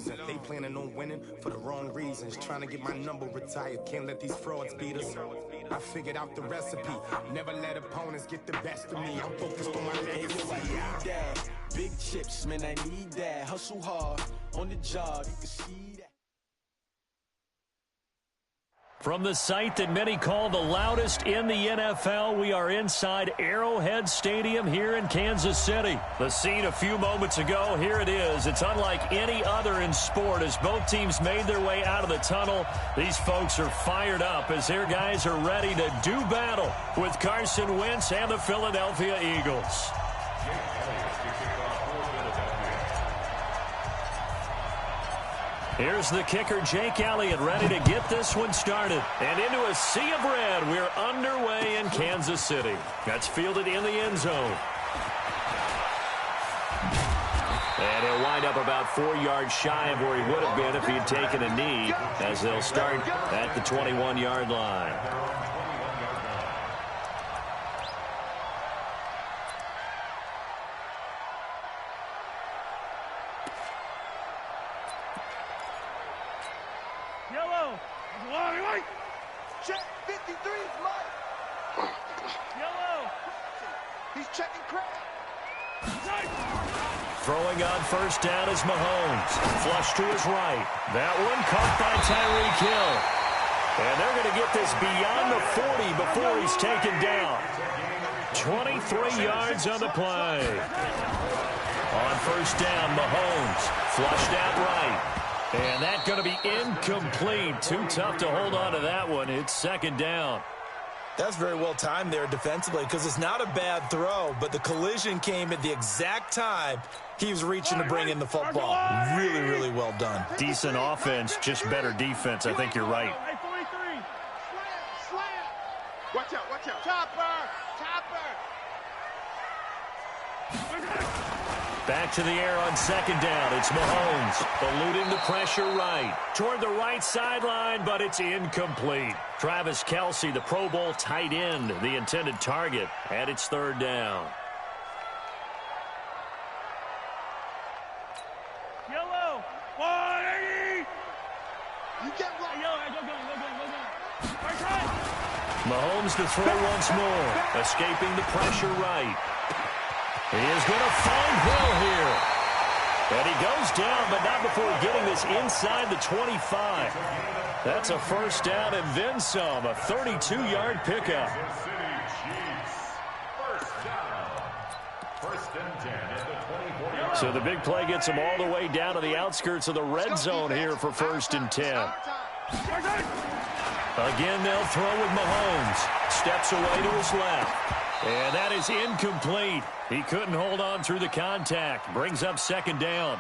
season. They planning on winning for the wrong reasons. Trying to get my number retired. Can't let these frauds beat us. I figured out the recipe. Never let opponents get the best of me. I'm focused on my legacy. Big chips, man, I need that. Hustle hard on the job. You can see that. From the site that many call the loudest in the NFL, we are inside Arrowhead Stadium here in Kansas City. The scene a few moments ago, here it is. It's unlike any other in sport as both teams made their way out of the tunnel. These folks are fired up as their guys are ready to do battle with Carson Wentz and the Philadelphia Eagles. Here's the kicker, Jake Elliott, ready to get this one started. And into a sea of red, we're underway in Kansas City. That's fielded in the end zone. And he'll wind up about 4 yards shy of where he would have been if he had taken a knee, as they'll start at the 21-yard line. Yellow. Check 53, Mike. Yellow. He's checking crack. Throwing on first down is Mahomes. Flush to his right. That one caught by Tyreek Hill. And they're going to get this beyond the 40 before he's taken down. 23 yards on the play. On first down, Mahomes flushed out right. And that's going to be incomplete. Too tough to hold on to that one. It's second down. That's very well timed there defensively because it's not a bad throw, but the collision came at the exact time he was reaching to bring in the football. Really, really well done. Decent offense, just better defense. I think you're right. Watch out, watch out. Chopper! Back to the air on second down. It's Mahomes eluding the pressure right. Toward the right sideline, but it's incomplete. Travis Kelce, the Pro Bowl tight end, the intended target, and it's third down. Yellow! 180! You get right. Yellow, go. Mahomes to throw once more, escaping the pressure right. He is going to find Hill here. And he goes down, but not before getting this inside the 25. That's a first down and then some, a 32-yard pickup. So the big play gets him all the way down to the outskirts of the red zone here for first and 10. Again, they'll throw with Mahomes. Steps away to his left. And that is incomplete. He couldn't hold on through the contact. Brings up second down.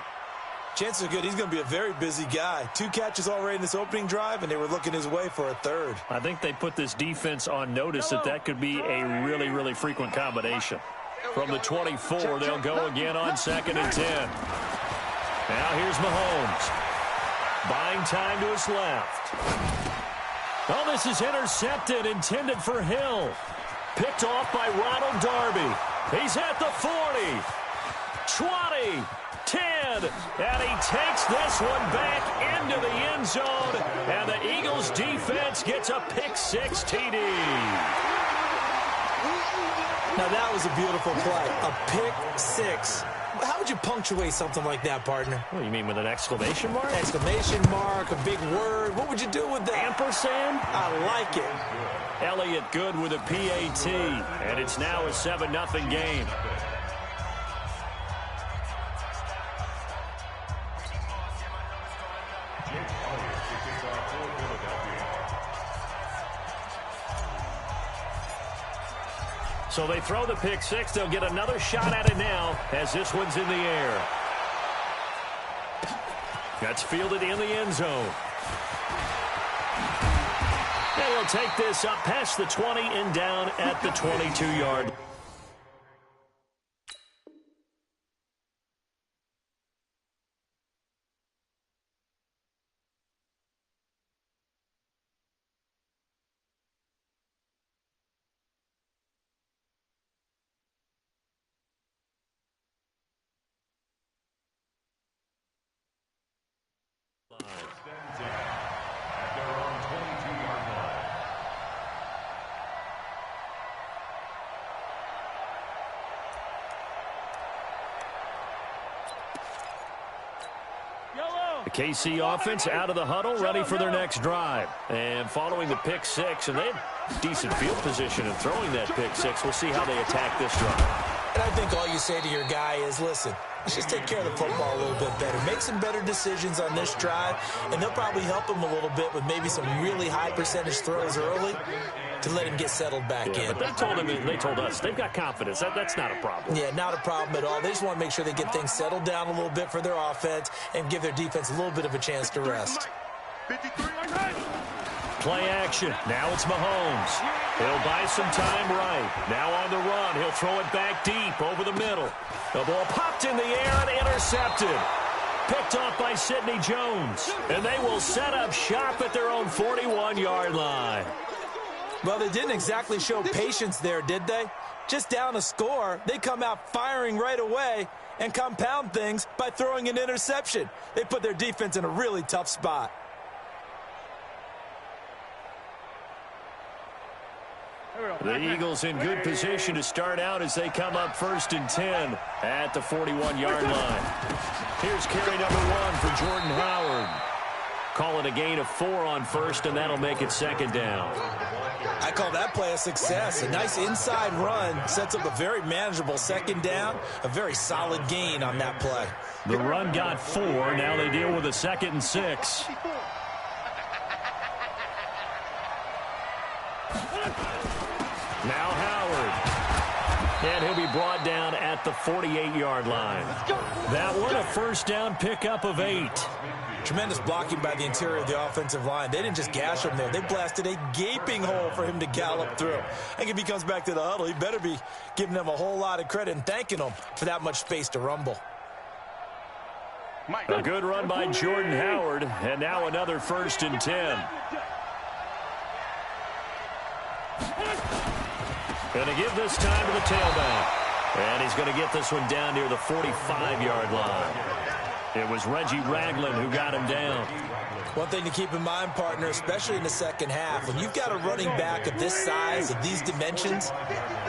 Chances are good. He's going to be a very busy guy. 2 catches already in this opening drive, and they were looking his way for a third. I think they put this defense on notice that could be a really, really frequent combination. From the 24, they'll go again on second and 10. Now here's Mahomes. Buying time to his left. Oh, this is intercepted, intended for Hill. Picked off by Ronald Darby. He's at the 40, 20, 10, and he takes this one back into the end zone, and the Eagles defense gets a pick-6 TD. Now that was a beautiful play, a pick-6. How would you punctuate something like that, partner? What do you mean, with an exclamation mark? Exclamation mark, a big word. What would you do with that? Ampersand? I like it. Elliott good with a PAT, and it's now a 7-0 game. So they throw the pick-6. They'll get another shot at it now as this one's in the air. That's fielded in the end zone. And he'll take this up past the 20 and down at the 22-yard The KC offense out of the huddle, ready for their next drive. And following the pick six, and they had decent field position in throwing that pick six. We'll see how they attack this drive. And I think all you say to your guy is, listen, let's just take care of the football a little bit better. Make some better decisions on this drive, and they'll probably help him a little bit with maybe some really high percentage throws early to let him get settled back in. But they told us they've got confidence. That's not a problem. Yeah, not a problem at all. They just want to make sure they get things settled down a little bit for their offense and give their defense a little bit of a chance to rest. 53. Play action. Now it's Mahomes. He'll buy some time right. Now on the run. He'll throw it back deep over the middle. The ball popped in the air and intercepted. Picked off by Sidney Jones. And they will set up shop at their own 41-yard line. Well, they didn't exactly show patience there, did they? Just down a score, they come out firing right away and compound things by throwing an interception. They put their defense in a really tough spot. The Eagles in good position to start out as they come up 1st and 10 at the 41-yard line. Here's carry number 1 for Jordan Howard. Call it a gain of 4 on first, and that'll make it 2nd down. I call that play a success. A nice inside run sets up a very manageable 2nd down, a very solid gain on that play. The run got 4. Now they deal with a 2nd and 6. Now Howard. And he'll be brought down at the 48-yard line. That one, a 1st down pickup of 8. Tremendous blocking by the interior of the offensive line. They didn't just gash him there. They blasted a gaping hole for him to gallop through. I think if he comes back to the huddle, he better be giving them a whole lot of credit and thanking them for that much space to rumble. A good run by Jordan Howard, and now another 1st and 10. Going to give this time to the tailback. And he's going to get this one down near the 45-yard line. It was Reggie Ragland who got him down. One thing to keep in mind, partner, especially in the 2nd half, when you've got a running back of this size, of these dimensions,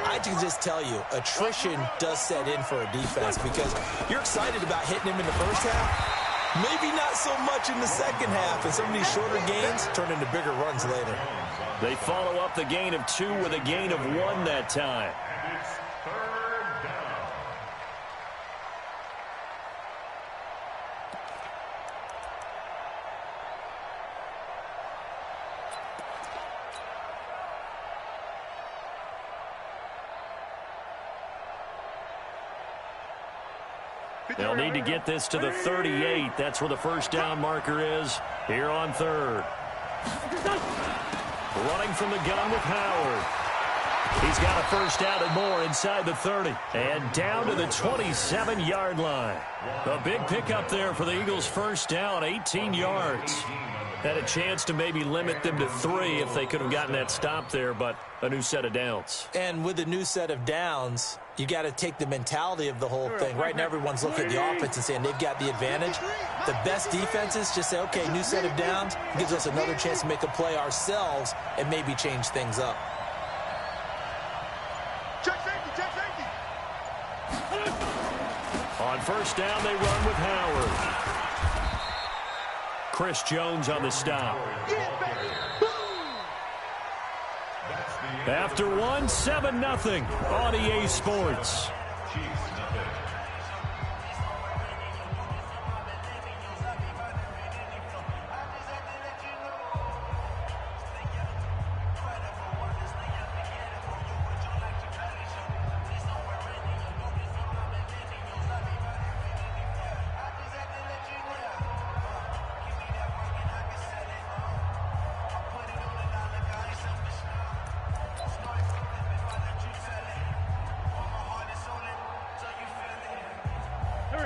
I can just tell you, attrition does set in for a defense because you're excited about hitting him in the 1st half, maybe not so much in the 2nd half, and some of these shorter gains turn into bigger runs later. They follow up the gain of 2 with a gain of 1 that time. They'll need to get this to the 38. That's where the 1st down marker is here on 3rd. Running from the gun with Howard. He's got a 1st down and more inside the 30. And down to the 27-yard line. A big pickup there for the Eagles' 1st down, 18 yards. Had a chance to maybe limit them to 3 if they could have gotten that stop there, but a new set of downs. And with a new set of downs, you got to take the mentality of the whole thing. Right now, everyone's looking at the offense and saying they've got the advantage. The best defenses just say, okay, new set of downs gives us another chance to make a play ourselves and maybe change things up. Check safety. On 1st down, they run with Howard. Chris Jones on the stop. After 1, 7-0 on EA Sports.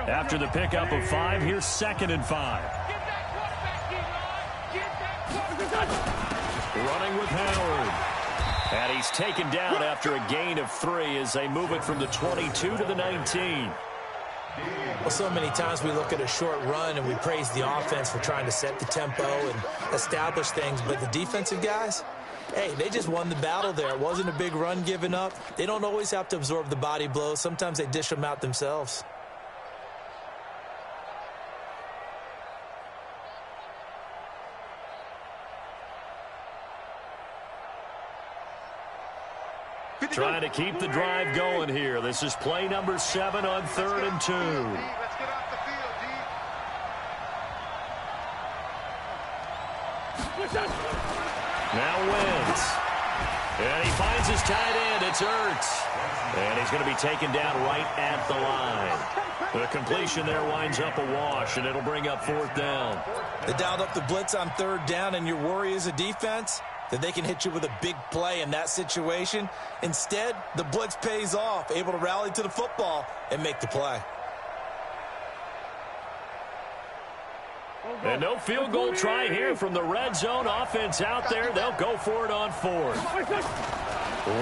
After the pickup of 5, here's 2nd and 5. Running with Howard. And he's taken down after a gain of 3 as they move it from the 22 to the 19. Well, so many times we look at a short run and we praise the offense for trying to set the tempo and establish things, but the defensive guys, hey, they just won the battle there. It wasn't a big run given up. They don't always have to absorb the body blows. Sometimes they dish them out themselves. Trying to keep the drive going here. This is play number 7 on 3rd and 2. Let's get off the field, D. Now Wentz. And he finds his tight end. It's Ertz. And he's going to be taken down right at the line. The completion there winds up a wash, and it'll bring up 4th down. They dialed up the blitz on 3rd down, and your worry as a defense that they can hit you with a big play in that situation. Instead, the blitz pays off, able to rally to the football and make the play. And no field goal try here from the red zone. Offense out there. They'll go for it on 4th.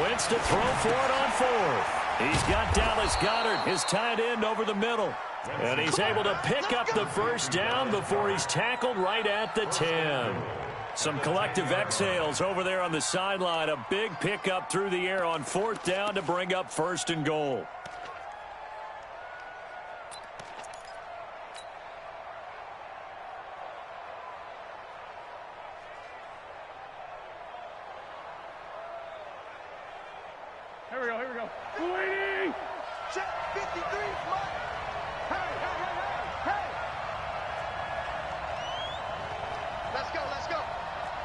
Wentz to throw for it on 4th. He's got Dallas Goedert, his tight end, over the middle. And he's able to pick up the 1st down before he's tackled right at the 10. Some collective exhales over there on the sideline. A big pickup through the air on 4th down to bring up 1st and goal. Here we go. Waiting! Check 53, Mike! Hey! Let's go.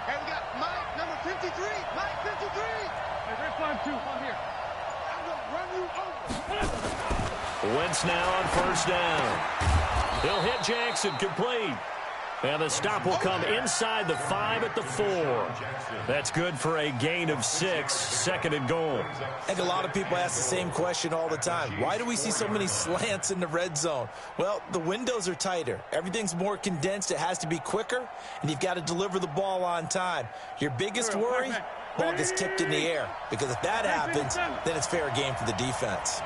Hey, we got Mike, number 53. Mike, 53. Hey, red flag 2, I'm here. I'm going to run you over. Wentz now on 1st down. He'll hit Jackson, complete. And the stop will come inside the 5 at the 4. That's good for a gain of 6, 2nd and goal. I think a lot of people ask the same question all the time. Why do we see so many slants in the red zone? Well, the windows are tighter. Everything's more condensed. It has to be quicker, and you've got to deliver the ball on time. Your biggest worry, ball gets tipped in the air. Because if that happens, then it's fair game for the defense.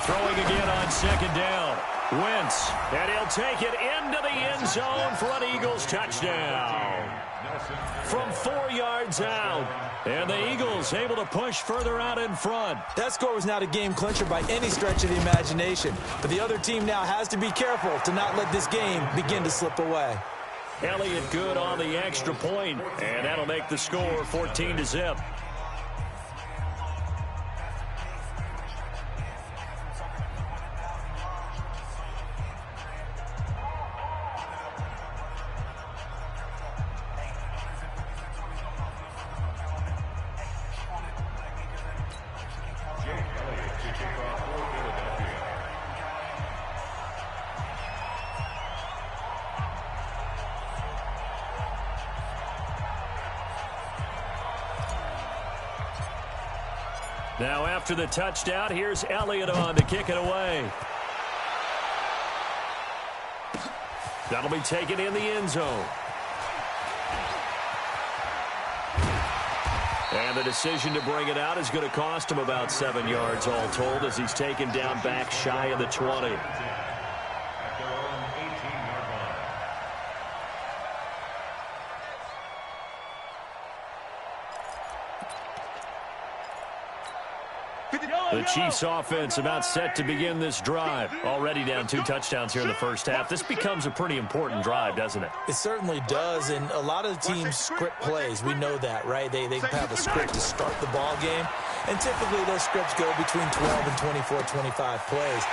Throwing again on 2nd down. Wentz, and he'll take it into the end zone for an Eagles touchdown. From 4 yards out, and the Eagles able to push further out in front. That score was not a game clincher by any stretch of the imagination, but the other team now has to be careful to not let this game begin to slip away. Elliott good on the extra point, and that'll make the score 14-0. Now after the touchdown, here's Elliott on to kick it away. That'll be taken in the end zone. And the decision to bring it out is going to cost him about 7 yards all told as he's taken down back shy of the 20. The Chiefs offense about set to begin this drive. Already down 2 touchdowns here in the first half. This becomes a pretty important drive, doesn't it? It certainly does, and a lot of the teams script plays. We know that, right? They have a script to start the ball game, and typically those scripts go between 12 and 24, 25 plays.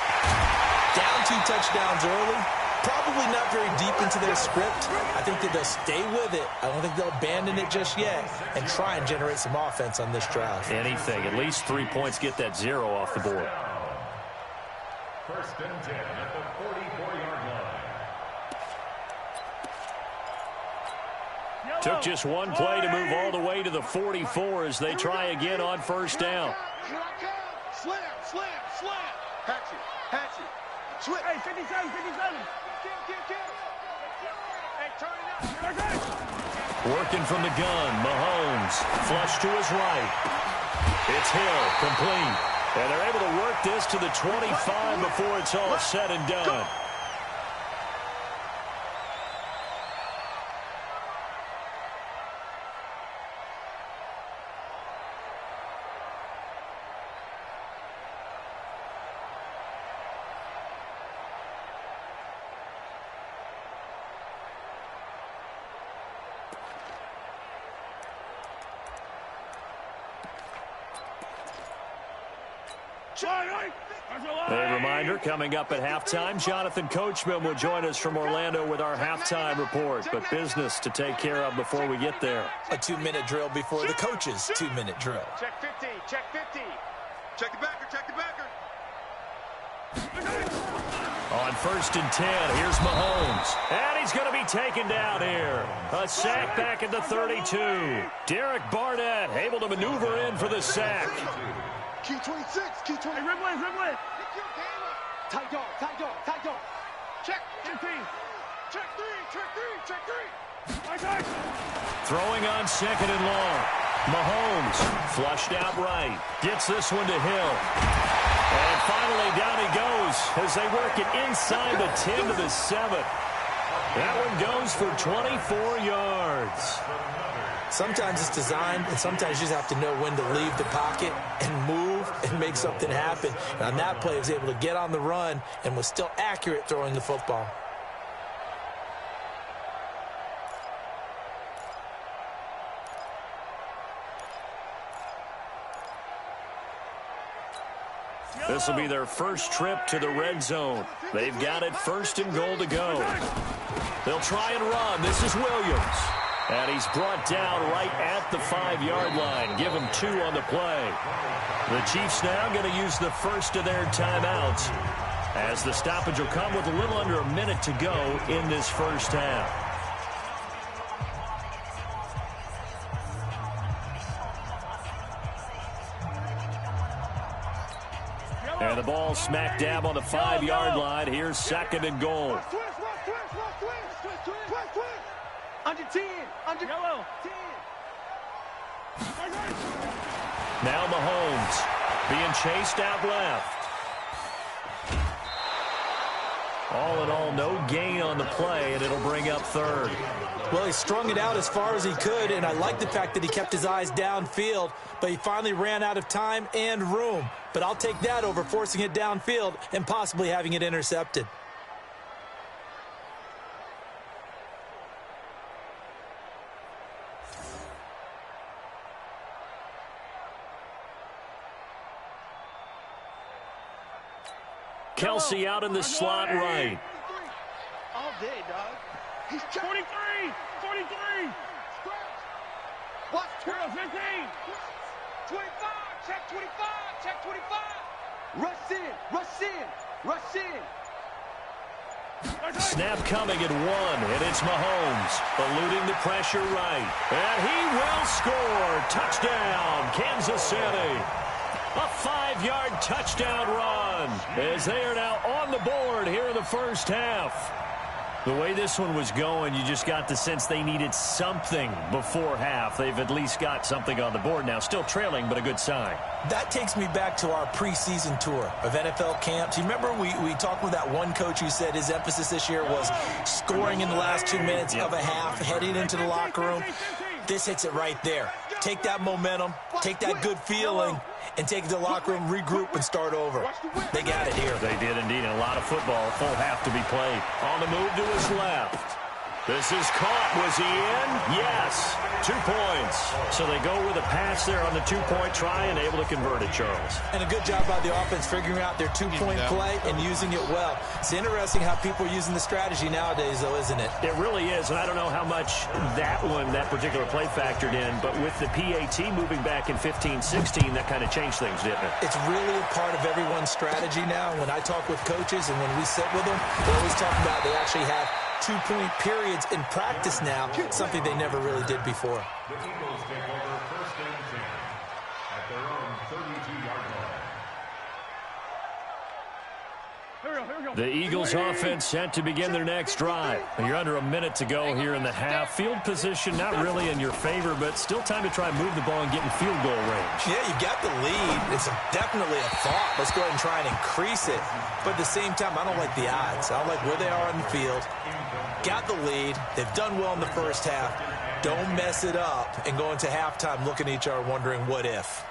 Down 2 touchdowns early, probably not very deep into their script. I think that they'll stay with it. I don't think they'll abandon it just yet and try and generate some offense on this drive. Anything. At least 3 points, get that 0 off the board. 1st and 10 at the 44-yard line. Took just one play to move all the way to the 44 as they try again on 1st down. Slam. Hatchet. Switch. Hey, 57. Hey, turn it up. Working from the gun, Mahomes, flush to his right. It's Hill, complete. And they're able to work this to the 25 before it's all said and done. A reminder, coming up at halftime, Jonathan Coachman will join us from Orlando with our halftime report. But business to take care of before we get there. A 2-minute drill before the coach's 2-minute drill. Check 50, check 50. Check the backer, check the backer. On 1st and 10, here's Mahomes. And he's going to be taken down here. A sack back at the 32. Derek Barnett able to maneuver in for the sack. Key 26, key 20. Hey, Rimley. Tight dog. Check 15. Check 3. Throwing on 2nd and long. Mahomes flushed out right. Gets this one to Hill. And finally down he goes as they work it inside the 10 to the 7. That one goes for 24 yards. Sometimes it's designed, and sometimes you just have to know when to leave the pocket and move and make something happen. And on that play, he was able to get on the run and was still accurate throwing the football. This will be their first trip to the red zone. They've got it 1st and goal to go. They'll try and run. This is Williams. And he's brought down right at the 5-yard line. Give him 2 on the play. The Chiefs now going to use the first of their timeouts, as the stoppage will come with a little under a minute to go in this first half. And the ball smack dab on the 5-yard line. Here's 2nd and goal. Under 10. Under yellow. 10. Now Mahomes being chased out left. All in all, no gain on the play, and it'll bring up 3rd. Well, he strung it out as far as he could, and I like the fact that he kept his eyes downfield, but he finally ran out of time and room. But I'll take that over forcing it downfield and possibly having it intercepted. Kelsey out in the slot right. All day, dog. He's 43. 43. Watch 12. 15. 25. Check 25. Check 25. Rush in. Rush in. Rush in. Snap coming at 1, and it's Mahomes eluding the pressure right. And he will score. Touchdown, Kansas City. A 5-yard touchdown run as they are now on the board here in the first half. The way this one was going, you just got the sense they needed something before half. They've at least got something on the board now. Still trailing, but a good sign. That takes me back to our preseason tour of NFL camps. You remember we talked with that one coach who said his emphasis this year was scoring in the last 2 minutes of a half, heading into the locker room. This hits it right there. Take that momentum, take that good feeling, and take it to the locker room, regroup, and start over. They got it here. They did indeed. And a lot of football, full half to be played. On the move to his left. This is caught. Was he in? Yes. 2 points. So they go with a pass there on the 2-point try and able to convert it, Charles. And a good job by the offense figuring out their 2-point play and using it well. It's interesting how people are using the strategy nowadays, though, isn't it? It really is, and I don't know how much that particular play factored in, but with the PAT moving back in 15-16, that kind of changed things, didn't it? It's really a part of everyone's strategy now. When I talk with coaches and when we sit with them, they always talk about they actually have 2-point periods in practice now, something they never really did before. The Eagles take over 1st and 10 at their own 32-yard line. The Eagles offense set to begin their next drive. You're under a minute to go here in the half. Field position not really in your favor, but still time to try and move the ball and get in field goal range. Yeah, you got the lead. It's definitely a thought. Let's go ahead and try and increase it. But at the same time, I don't like the odds. I don't like where they are on the field. Got the lead. They've done well in the first half. Don't mess it up and go into halftime looking at each other wondering what if.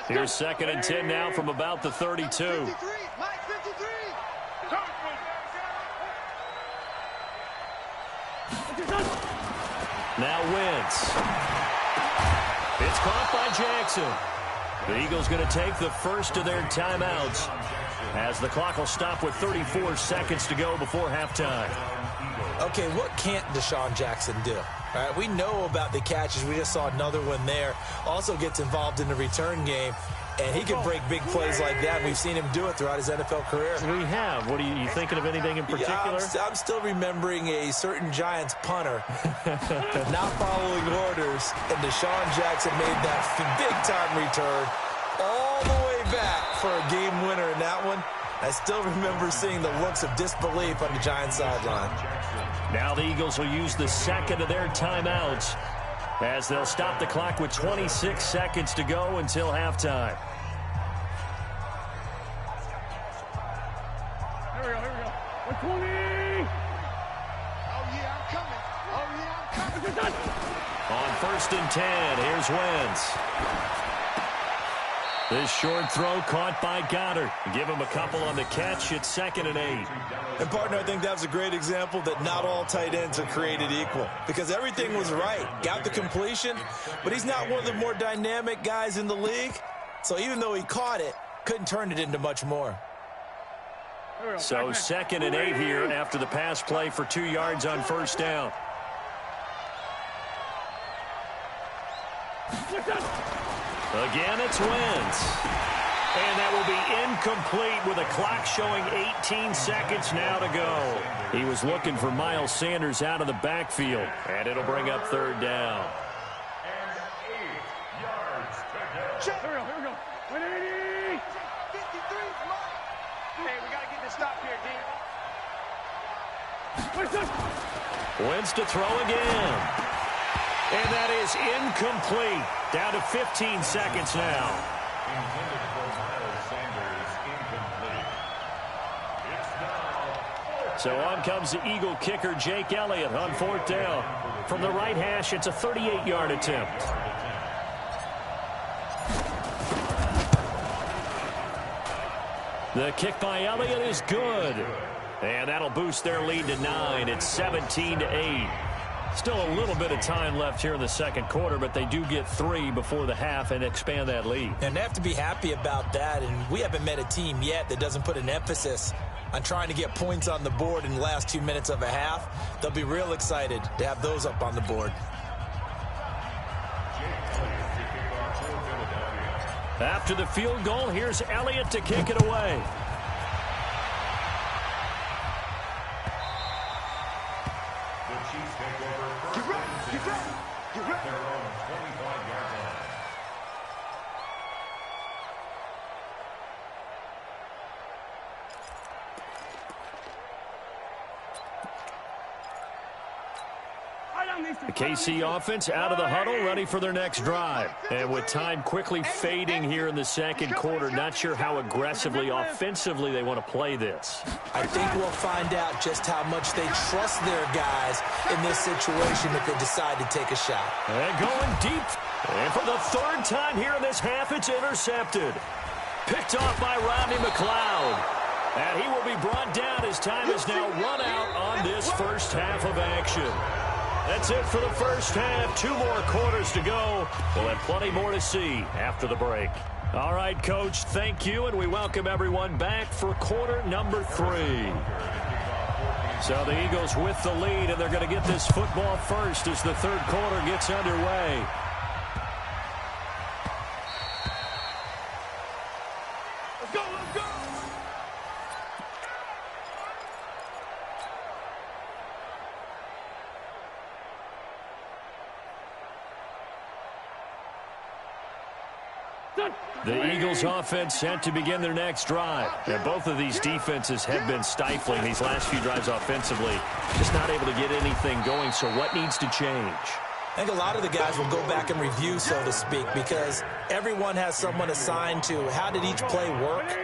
Here's 2nd and 10 now from about the 32. 53. Mike 53. Now Wentz. It's caught by Jackson. The Eagles going to take the first of their timeouts as the clock will stop with 34 seconds to go before halftime. Okay, what can't Deshaun Jackson do? All right, we know about the catches. We just saw another one there. Also gets involved in the return game, and he can break big plays like that. We've seen him do it throughout his NFL career. We have. What are you thinking of anything in particular? Yeah, I'm still remembering a certain Giants punter not following orders, and Deshaun Jackson made that big-time return all the way back for a game winner in that one. I still remember seeing the looks of disbelief on the Giants sideline. Now the Eagles will use the second of their timeouts as they'll stop the clock with 26 seconds to go until halftime. Here we go. 120. Oh, yeah, I'm coming. Oh, yeah, I'm coming. On 1st and 10, here's Wentz. This short throw caught by Goddard. Give him a couple on the catch. It's 2nd and 8. And, partner, I think that was a great example that not all tight ends are created equal because everything was right. Got the completion, but he's not one of the more dynamic guys in the league. So even though he caught it, couldn't turn it into much more. So 2nd and 8 here after the pass play for 2 yards on 1st down. Again, it's Wentz. And that will be incomplete with a clock showing 18 seconds now to go. He was looking for Miles Sanders out of the backfield, and it'll bring up 3rd down. And 8 yards to go. Here we go. 180. 53. Hey, we got to get this stop here, D. Wentz to throw again. And that is incomplete. Down to 15 seconds now. Intended for Miles Sanders, incomplete. It's now So on comes the Eagle kicker, Jake Elliott, on 4th down. From the right hash, it's a 38-yard attempt. The kick by Elliott is good. And that'll boost their lead to 9. It's 17-8. Still a little bit of time left here in the second quarter, but they do get 3 before the half and expand that lead. And they have to be happy about that, and we haven't met a team yet that doesn't put an emphasis on trying to get points on the board in the last 2 minutes of a half. They'll be real excited to have those up on the board. After the field goal, here's Elliott to kick it away. The KC offense out of the huddle, ready for their next drive. And with time quickly fading here in the second quarter, not sure how aggressively, offensively they want to play this. I think we'll find out just how much they trust their guys in this situation if they decide to take a shot. And going deep. And for the 3rd time here in this half, it's intercepted. Picked off by Rodney McLeod. And he will be brought down as time is now run out on this first half of action. That's it for the first half. 2 more quarters to go. We'll have plenty more to see after the break. All right, Coach, thank you, and we welcome everyone back for quarter number 3. So the Eagles with the lead, and they're going to get this football first as the 3rd quarter gets underway. Let's go, let's go! The Eagles offense set to begin their next drive. Now, both of these defenses have been stifling these last few drives offensively. Just not able to get anything going, so what needs to change? I think a lot of the guys will go back and review, so to speak, because everyone has someone assigned to how did each play work.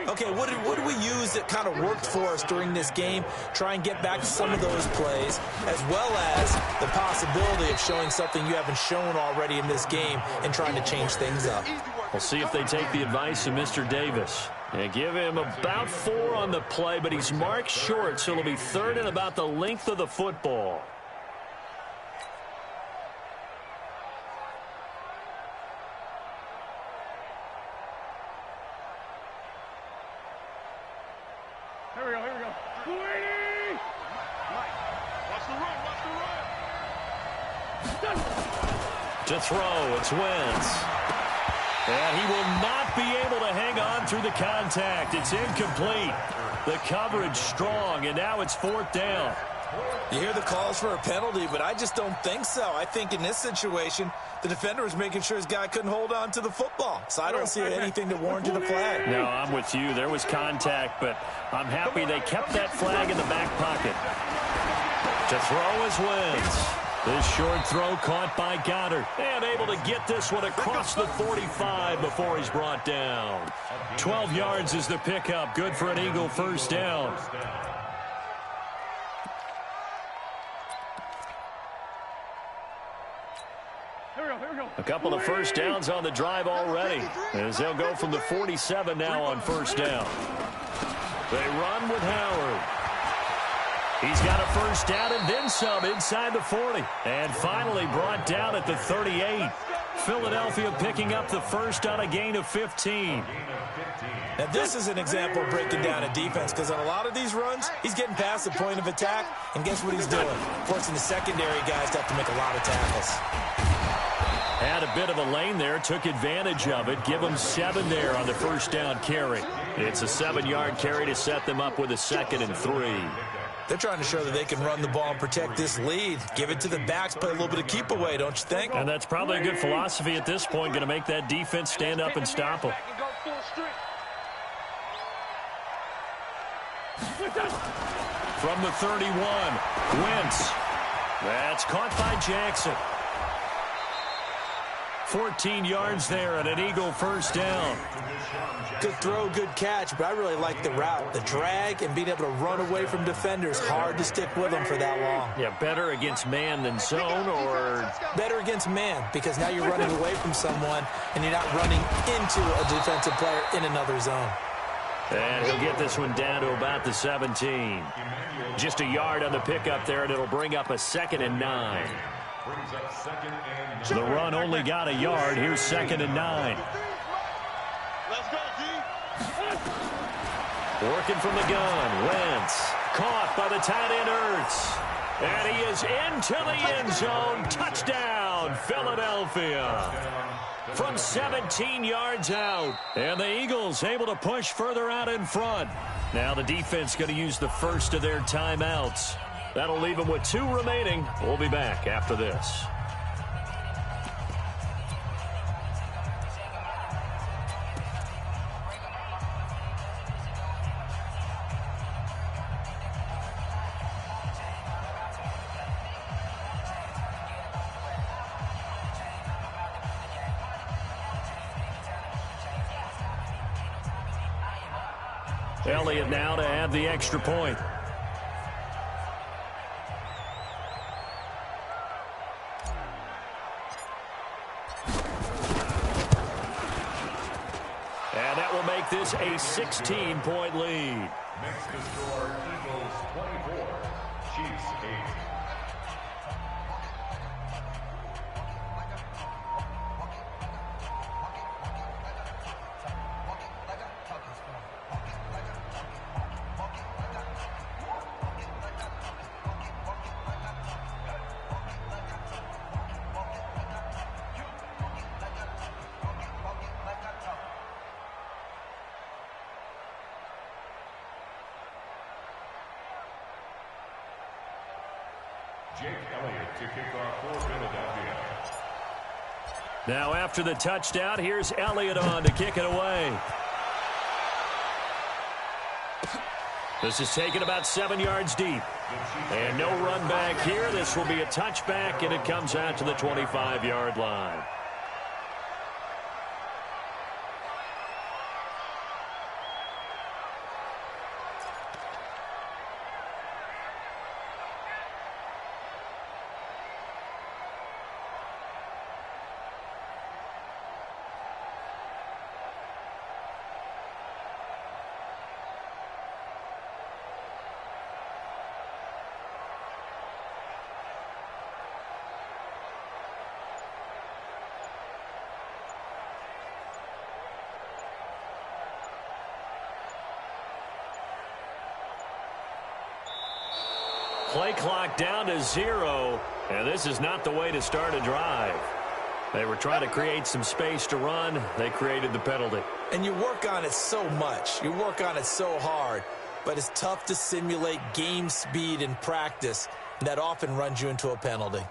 Okay, what did we use that kind of worked for us during this game? Try and get back to some of those plays, as well as the possibility of showing something you haven't shown already in this game and trying to change things up. We'll see if they take the advice of Mr. Davis. And give him about 4 on the play, but he's marked short, so it'll be 3rd and about the length of the football. To throw, it's Wentz. And he will not be able to hang on through the contact. It's incomplete. The coverage strong, and now it's 4th down. You hear the calls for a penalty, but I just don't think so. I think in this situation, the defender was making sure his guy couldn't hold on to the football. So I don't see anything to warrant a flag. No, I'm with you. There was contact, but I'm happy they kept that flag in the back pocket. To throw is Wentz. This short throw caught by Goddard. And able to get this one across the 45 before he's brought down. 12 yards is the pickup. Good for an Eagle first down. A couple of first downs on the drive already, as they'll go from the 47 now on first down. They run with Howard. He's got a first down and then some inside the 40. And finally brought down at the 38. Philadelphia picking up the first on a gain of 15. Now, this is an example of breaking down a defense, because on a lot of these runs, he's getting past the point of attack, and guess what he's doing? Forcing the secondary guys to have to make a lot of tackles. Had a bit of a lane there, took advantage of it. Give them 7 there on the first down carry. It's a 7-yard carry to set them up with a 2nd and 3. They're trying to show that they can run the ball and protect this lead. Give it to the backs, play a little bit of keep away, don't you think? And that's probably a good philosophy at this point, going to make that defense stand up and stop them. From the 31, Wentz. That's caught by Jackson. 14 yards there and an Eagle first down. Good throw, good catch, but I really like the route. The drag and being able to run away from defenders. Hard to stick with them for that long. Yeah, better against man than zone, or? Better against man, because now you're running away from someone and you're not running into a defensive player in another zone. And he'll get this one down to about the 17. Just a yard on the pickup there, and it'll bring up a 2nd and 9. The run only got a yard. Here's 2nd and 9. Let's go, D. Working from the gun. Wentz caught by the tight end Ertz. And he is into the end zone. Touchdown, Philadelphia. From 17 yards out. And the Eagles able to push further out in front. Now the defense going to use the first of their timeouts. That'll leave them with 2 remaining. We'll be back after this. Elliott now to add the extra point. And that will make this a 16-point lead. Next to score, Eagles 24, Chiefs 8. Jake Elliott to kick off for Philadelphia. Now after the touchdown, here's Elliott on to kick it away. This is taken about 7 yards deep. And no run back here. This will be a touchback, and it comes out to the 25-yard line. Play clock down to 0, and this is not the way to start a drive. They were trying to create some space to run. They created the penalty. And you work on it so much. You work on it so hard. But it's tough to simulate game speed in practice. And that often runs you into a penalty.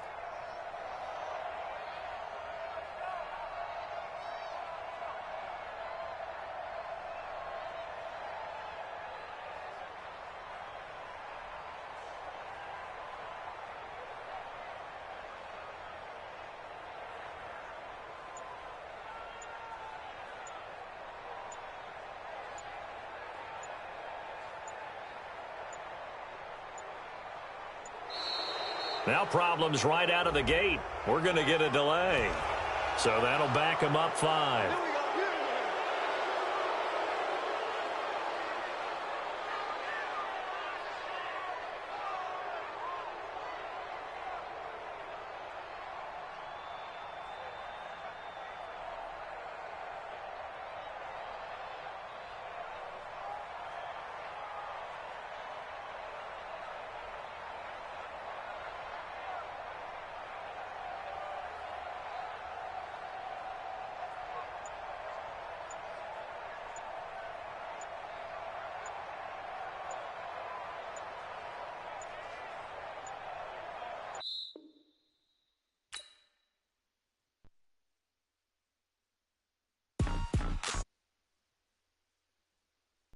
Now problems right out of the gate. We're going to get a delay. So that'll back them up 5.